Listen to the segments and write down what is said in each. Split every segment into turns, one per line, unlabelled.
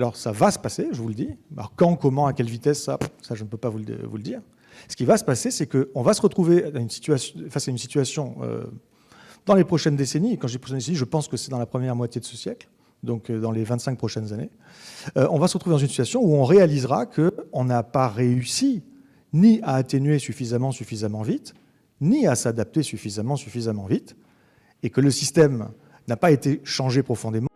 Alors ça va se passer, je vous le dis. Alors quand, comment, à quelle vitesse, ça je ne peux pas vous le dire. Ce qui va se passer, c'est qu'on va se retrouver face à une situation dans les prochaines décennies. Et quand je dis prochaines décennies, je pense que c'est dans la première moitié de ce siècle, donc dans les 25 prochaines années. On va se retrouver dans une situation où on réalisera qu'on n'a pas réussi ni à atténuer suffisamment vite, ni à s'adapter suffisamment vite, et que le système n'a pas été changé profondément.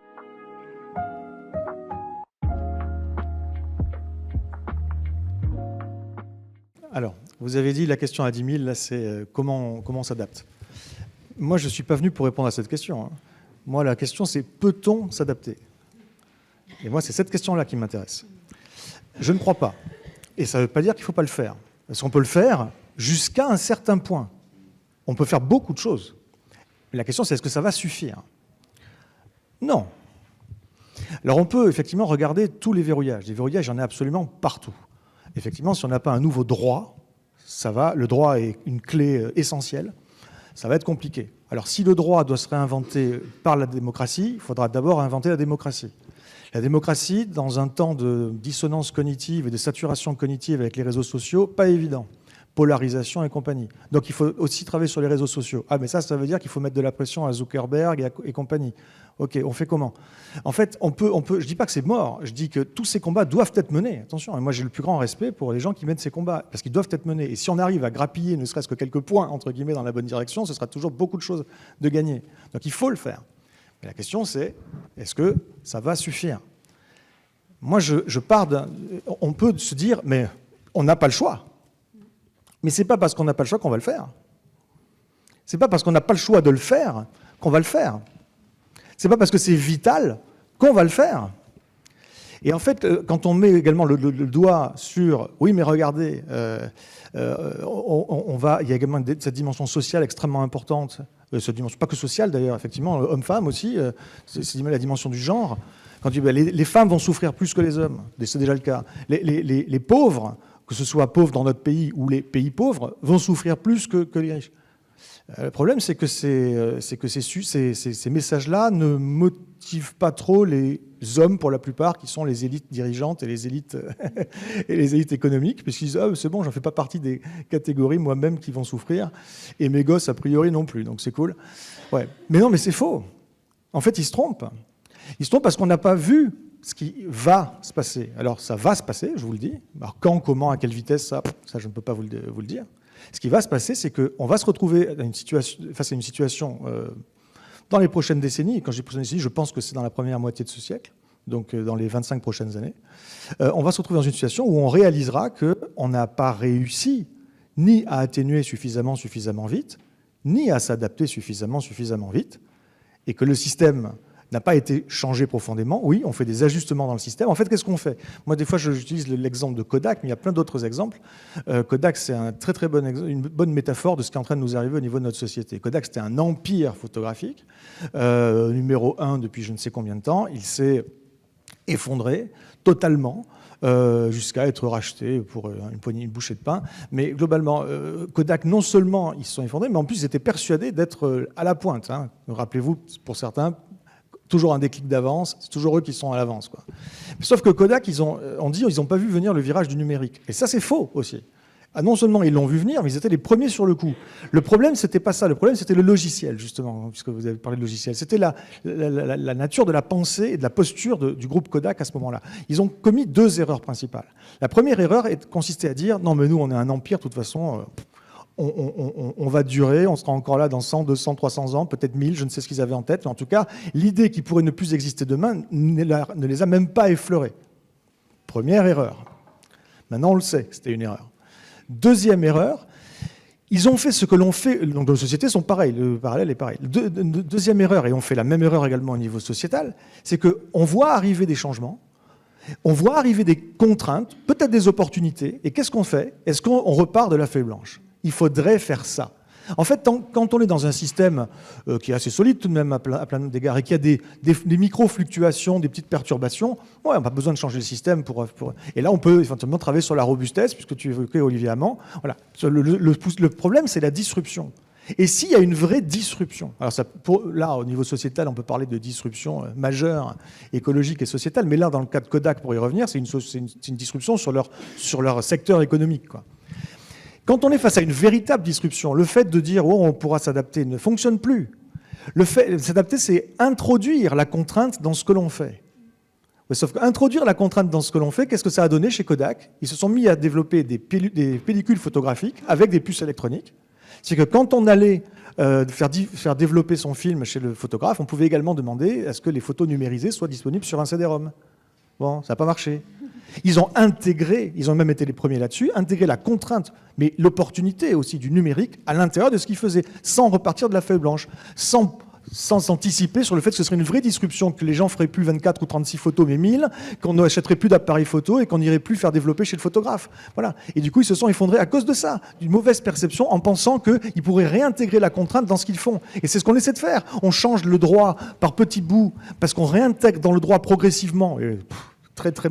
Alors, vous avez dit la question à 10 000, là c'est comment on s'adapte. Moi je ne suis pas venu pour répondre à cette question. Moi la question c'est peut-on s'adapter? Et moi c'est cette question-là qui m'intéresse. Je ne crois pas. Et ça ne veut pas dire qu'il ne faut pas le faire. Parce qu'on peut le faire jusqu'à un certain point. On peut faire beaucoup de choses. Mais la question c'est est-ce que ça va suffire? Non. Alors on peut effectivement regarder tous les verrouillages. Les verrouillages, il y en a absolument partout. Effectivement, si on n'a pas un nouveau droit, le droit est une clé essentielle, ça va être compliqué. Alors si le droit doit se réinventer par la démocratie, il faudra d'abord inventer la démocratie. La démocratie, dans un temps de dissonance cognitive et de saturation cognitive avec les réseaux sociaux, pas évident. Polarisation et compagnie. Donc il faut aussi travailler sur les réseaux sociaux. Ah mais ça veut dire qu'il faut mettre de la pression à Zuckerberg et compagnie. Ok, on fait comment? En fait, je dis pas que c'est mort, je dis que tous ces combats doivent être menés. Attention, et moi j'ai le plus grand respect pour les gens qui mènent ces combats, parce qu'ils doivent être menés. Et si on arrive à grappiller ne serait-ce que quelques points, entre guillemets, dans la bonne direction, ce sera toujours beaucoup de choses de gagner. Donc il faut le faire. Mais la question c'est, est-ce que ça va suffire? Moi je pars on peut se dire, mais on n'a pas le choix. Mais ce n'est pas parce qu'on n'a pas le choix qu'on va le faire. Ce n'est pas parce qu'on n'a pas le choix de le faire qu'on va le faire. Ce n'est pas parce que c'est vital qu'on va le faire. Et en fait, quand on met également le doigt sur « oui, mais regardez, il y a également cette dimension sociale extrêmement importante, cette dimension, pas que sociale d'ailleurs, effectivement, homme-femme aussi, c'est la dimension du genre. Quand on dit les femmes vont souffrir plus que les hommes, c'est déjà le cas. Les pauvres, que ce soit pauvres dans notre pays ou les pays pauvres, vont souffrir plus que les riches. Le problème, c'est que ces messages-là ne motivent pas trop les hommes, pour la plupart, qui sont les élites dirigeantes et les élites, économiques, puisqu'ils disent « Ah, c'est bon, j'en fais pas partie des catégories moi-même qui vont souffrir, et mes gosses, a priori, non plus, donc c'est cool. » Ouais. Mais non, mais c'est faux. En fait, ils se trompent. Ils se trompent parce qu'on n'a pas vu ce qui va se passer. Alors, ça va se passer, je vous le dis. Alors, quand, comment, à quelle vitesse, ça je ne peux pas vous le dire. Ce qui va se passer, c'est qu'on va se retrouver face à une situation dans les prochaines décennies. Et quand je dis prochaines décennies, je pense que c'est dans la première moitié de ce siècle, donc dans les 25 prochaines années. On va se retrouver dans une situation où on réalisera qu'on n'a pas réussi ni à atténuer suffisamment vite, ni à s'adapter suffisamment vite, et que le système n'a pas été changé profondément. Oui, on fait des ajustements dans le système. En fait, qu'est-ce qu'on fait? Moi, des fois, j'utilise l'exemple de Kodak, mais il y a plein d'autres exemples. Kodak, c'est une bonne métaphore de ce qui est en train de nous arriver au niveau de notre société. Kodak, c'était un empire photographique, numéro 1 depuis je ne sais combien de temps. Il s'est effondré totalement, jusqu'à être racheté pour une bouchée de pain. Mais globalement, Kodak, non seulement ils se sont effondrés, mais en plus, ils étaient persuadés d'être à la pointe. Hein. Rappelez-vous, pour certains, toujours un déclic d'avance, c'est toujours eux qui sont à l'avance. Sauf que Kodak, on dit ils n'ont pas vu venir le virage du numérique. Et ça, c'est faux aussi. Ah, non seulement ils l'ont vu venir, mais ils étaient les premiers sur le coup. Le problème, c'était pas ça. Le problème, c'était le logiciel, justement, puisque vous avez parlé de logiciel. C'était la nature de la pensée et de la posture du groupe Kodak à ce moment-là. Ils ont commis 2 erreurs principales. La première erreur consistait à dire « Non, mais nous, on est un empire, de toute façon... on va durer, on sera encore là dans 100, 200, 300 ans, peut-être 1000, je ne sais ce qu'ils avaient en tête, mais en tout cas, l'idée qui pourrait ne plus exister demain ne les a même pas effleurés. Première erreur. Maintenant, on le sait, c'était une erreur. Deuxième erreur, ils ont fait ce que l'on fait, donc nos sociétés sont pareilles, le parallèle est pareil. Deuxième erreur, et on fait la même erreur également au niveau sociétal, c'est qu'on voit arriver des changements, on voit arriver des contraintes, peut-être des opportunités, et qu'est-ce qu'on fait? Est-ce qu'on repart de la feuille blanche? Il faudrait faire ça. En fait, quand on est dans un système qui est assez solide tout de même à plein d'égards et qu'il y a des micro-fluctuations, des petites perturbations, ouais, on n'a pas besoin de changer le système Et là, on peut éventuellement travailler sur la robustesse, puisque tu évoquais Olivier Hamon. Voilà. Le problème, c'est la disruption. Et s'il y a une vraie disruption, alors là, au niveau sociétal, on peut parler de disruption majeure, écologique et sociétale, mais là, dans le cas de Kodak, pour y revenir, c'est une disruption sur leur secteur économique, quoi. Quand on est face à une véritable disruption, le fait de dire « oh, on pourra s'adapter » ne fonctionne plus. Le fait de s'adapter, c'est introduire la contrainte dans ce que l'on fait. Sauf qu'introduire la contrainte dans ce que l'on fait, qu'est-ce que ça a donné chez Kodak? Ils se sont mis à développer des pellicules photographiques avec des puces électroniques. C'est que quand on allait faire développer son film chez le photographe, on pouvait également demander à ce que les photos numérisées soient disponibles sur un CD-ROM. Bon, ça n'a pas marché. Ils ont intégré, ils ont même été les premiers là-dessus, intégré la contrainte, mais l'opportunité aussi du numérique à l'intérieur de ce qu'ils faisaient, sans repartir de la feuille blanche, sans s'anticiper sur le fait que ce serait une vraie disruption, que les gens feraient plus 24 ou 36 photos, mais 1000, qu'on n'achèterait plus d'appareils photo et qu'on n'irait plus faire développer chez le photographe. Voilà. Et du coup, ils se sont effondrés à cause de ça, d'une mauvaise perception, en pensant qu'ils pourraient réintégrer la contrainte dans ce qu'ils font. Et c'est ce qu'on essaie de faire. On change le droit par petits bouts, parce qu'on réintègre dans le droit progressivement. Et, très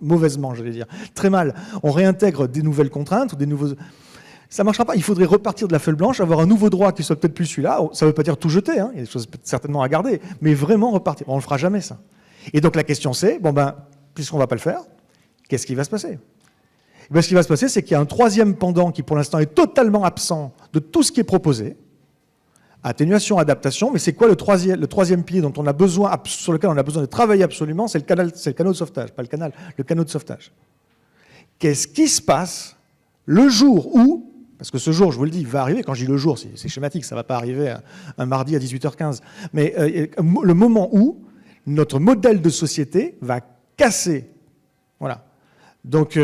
mauvaisement, j'allais dire, très mal. On réintègre des nouvelles contraintes ou des nouveaux... Ça ne marchera pas. Il faudrait repartir de la feuille blanche, avoir un nouveau droit qui soit peut-être plus celui-là. Ça ne veut pas dire tout jeter, hein. Il y a des choses certainement à garder, mais vraiment repartir. On ne le fera jamais, ça. Et donc la question c'est, bon ben, puisqu'on ne va pas le faire, qu'est-ce qui va se passer? Ben, ce qui va se passer, c'est qu'il y a un troisième pendant qui pour l'instant est totalement absent de tout ce qui est proposé. Atténuation, adaptation, mais c'est quoi le troisième pilier dont on a besoin, sur lequel on a besoin de travailler absolument? C'est le canot de sauvetage, pas le canal, le canot de sauvetage. Qu'est-ce qui se passe le jour où, parce que ce jour, je vous le dis, va arriver, quand je dis le jour, c'est schématique, ça ne va pas arriver un mardi à 18h15, mais le moment où notre modèle de société va casser. Voilà. Donc,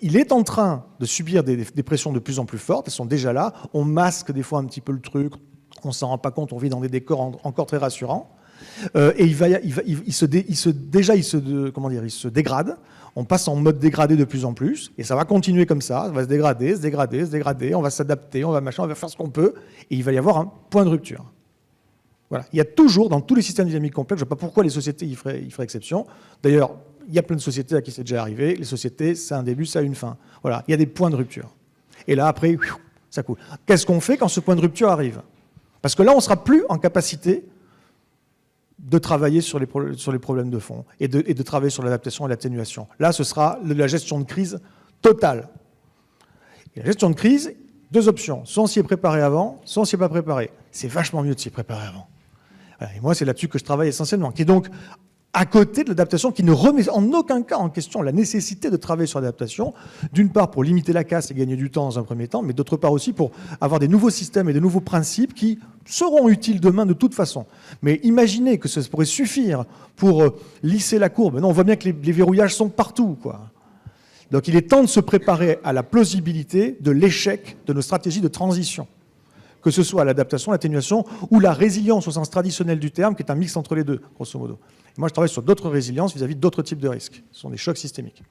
il est en train de subir des pressions de plus en plus fortes, elles sont déjà là, on masque des fois un petit peu le truc, on ne s'en rend pas compte, on vit dans des décors encore très rassurants. Et il se dégrade. On passe en mode dégradé de plus en plus. Et ça va continuer comme ça. Ça va se dégrader. On va s'adapter, on va faire ce qu'on peut. Et il va y avoir un point de rupture. Voilà. Il y a toujours, dans tous les systèmes dynamiques complexes, je ne sais pas pourquoi les sociétés y feraient exception. D'ailleurs, il y a plein de sociétés à qui c'est déjà arrivé. Les sociétés, c'est un début, ça a une fin. Voilà. Il y a des points de rupture. Et là, après, ça coule. Qu'est-ce qu'on fait quand ce point de rupture arrive? Parce que là, on ne sera plus en capacité de travailler sur les problèmes de fond et de travailler sur l'adaptation et l'atténuation. Là, ce sera la gestion de crise totale. Et la gestion de crise, deux options. Soit on s'y est préparé avant, soit on s'y est pas préparé. C'est vachement mieux de s'y préparer avant. Voilà. Et moi, c'est là-dessus que je travaille essentiellement, qui est donc à côté de l'adaptation, qui ne remet en aucun cas en question la nécessité de travailler sur l'adaptation, d'une part pour limiter la casse et gagner du temps dans un premier temps, mais d'autre part aussi pour avoir des nouveaux systèmes et de nouveaux principes qui seront utiles demain de toute façon. Mais imaginez que ça pourrait suffire pour lisser la courbe. Non, on voit bien que les verrouillages sont partout, quoi. Donc il est temps de se préparer à la plausibilité de l'échec de nos stratégies de transition, que ce soit l'adaptation, l'atténuation ou la résilience au sens traditionnel du terme, qui est un mix entre les deux, grosso modo. Et moi, je travaille sur d'autres résiliences vis-à-vis d'autres types de risques. Ce sont des chocs systémiques.